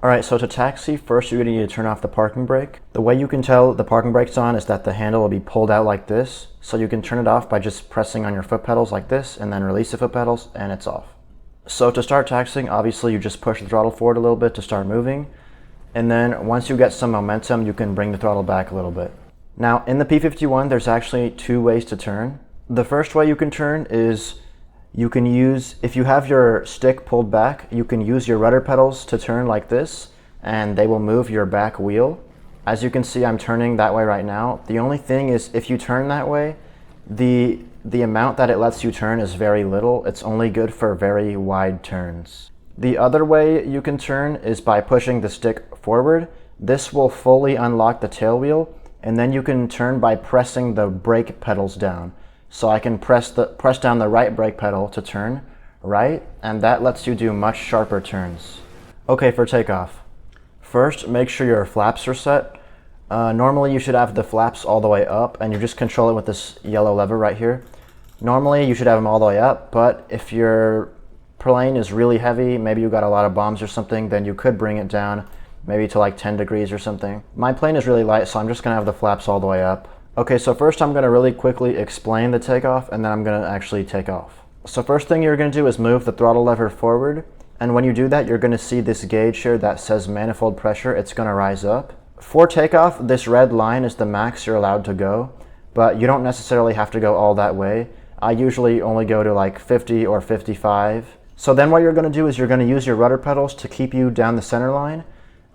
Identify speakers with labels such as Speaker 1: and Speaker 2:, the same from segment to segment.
Speaker 1: Alright, so to taxi, first you're going to need to turn off the parking brake. The way you can tell the parking brake's on is that the handle will be pulled out like this. So you can turn it off by just pressing on your foot pedals like this and then release the foot pedals and it's off. So to start taxiing, obviously you just push the throttle forward a little bit to start moving. And then once you get some momentum, you can bring the throttle back a little bit. Now in the P-51, there's actually two ways to turn. The first way you can turn is you can use, if you have your stick pulled back, you can use your rudder pedals to turn like this and they will move your back wheel. As you can see, I'm turning that way right now. The only thing is if you turn that way, the amount that it lets you turn is very little. It's only good for very wide turns. The other way you can turn is by pushing the stick forward. This will fully unlock the tail wheel and then you can turn by pressing the brake pedals down. So I can press down the right brake pedal to turn right, and that lets you do much sharper turns. Okay, for takeoff. First, make sure your flaps are set. Normally you should have the flaps all the way up and you just control it with this yellow lever right here. Normally you should have them all the way up, but if your plane is really heavy, maybe you got a lot of bombs or something, then you could bring it down maybe to like 10 degrees or something. My plane is really light, so I'm just gonna have the flaps all the way up. Okay, so first I'm going to really quickly explain the takeoff and then I'm going to actually take off. So first thing you're going to do is move the throttle lever forward, and when you do that you're going to see this gauge here that says manifold pressure. It's going to rise up. For takeoff, this red line is the max you're allowed to go, but you don't necessarily have to go all that way. I usually only go to like 50 or 55. So then what you're going to do is you're going to use your rudder pedals to keep you down the center line,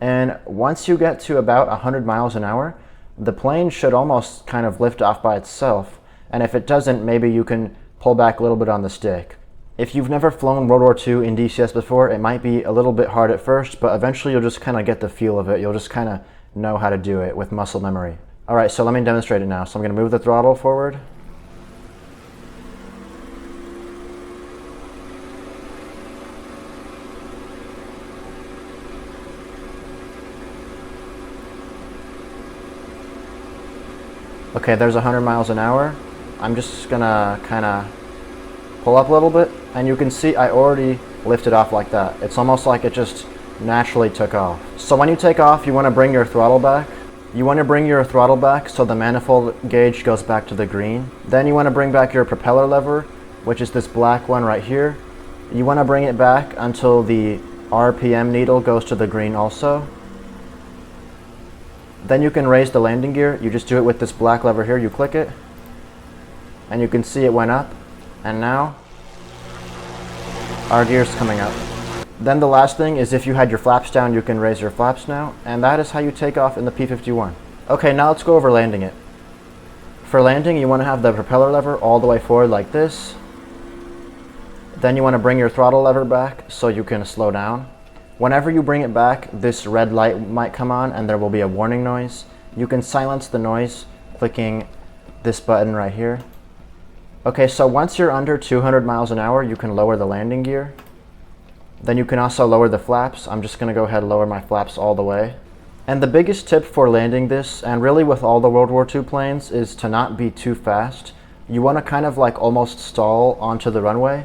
Speaker 1: and once you get to about 100 miles an hour, the plane should almost kind of lift off by itself, and if it doesn't, maybe you can pull back a little bit on the stick. If you've never flown World War II in DCS before, it might be a little bit hard at first, but eventually you'll just kind of get the feel of it. You'll just kind of know how to do it with muscle memory. Alright, so let me demonstrate it now. So I'm going to move the throttle forward. Okay, there's 100 miles an hour. I'm just gonna kind of pull up a little bit, and you can see I already lifted off like that. It's almost like it just naturally took off. So when you take off, you want to bring your throttle back. You want to bring your throttle back so the manifold gauge goes back to the green. Then you want to bring back your propeller lever, which is this black one right here. You want to bring it back until the RPM needle goes to the green also. Then you can raise the landing gear. You just do it with this black lever here. You click it, and you can see it went up, and now our gear's coming up. Then the last thing is if you had your flaps down, you can raise your flaps now, and that is how you take off in the P-51. Okay, now let's go over landing it. For landing, you want to have the propeller lever all the way forward like this. Then you want to bring your throttle lever back so you can slow down. Whenever you bring it back, this red light might come on and there will be a warning noise. You can silence the noise clicking this button right here. Okay, so once you're under 200 miles an hour, you can lower the landing gear. Then you can also lower the flaps. I'm just going to go ahead and lower my flaps all the way. And the biggest tip for landing this, and really with all the World War II planes, is to not be too fast. You want to kind of like almost stall onto the runway.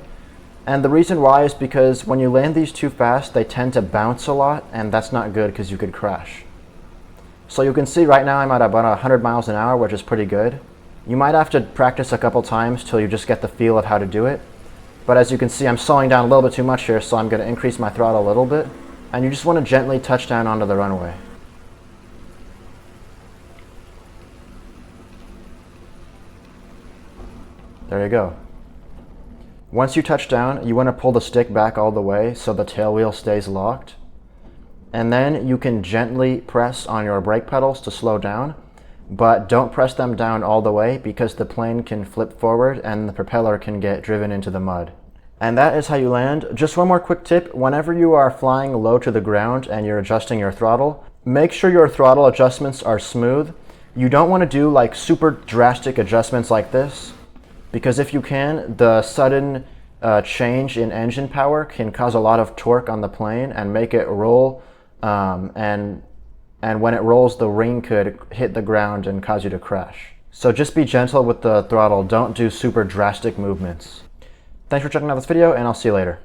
Speaker 1: And the reason why is because when you land these too fast, they tend to bounce a lot, and that's not good because you could crash. So you can see right now I'm at about 100 miles an hour, which is pretty good. You might have to practice a couple times till you just get the feel of how to do it. But as you can see, I'm slowing down a little bit too much here, so I'm going to increase my throttle a little bit. And you just want to gently touch down onto the runway. There you go. Once you touch down, you want to pull the stick back all the way so the tail wheel stays locked. And then you can gently press on your brake pedals to slow down, but don't press them down all the way because the plane can flip forward and the propeller can get driven into the mud. And that is how you land. Just one more quick tip. Whenever you are flying low to the ground and you're adjusting your throttle, make sure your throttle adjustments are smooth. You don't want to do like super drastic adjustments like this, because if you can, the sudden change in engine power can cause a lot of torque on the plane and make it roll, and when it rolls, the ring could hit the ground and cause you to crash. So just be gentle with the throttle. Don't do super drastic movements. Thanks for checking out this video, and I'll see you later.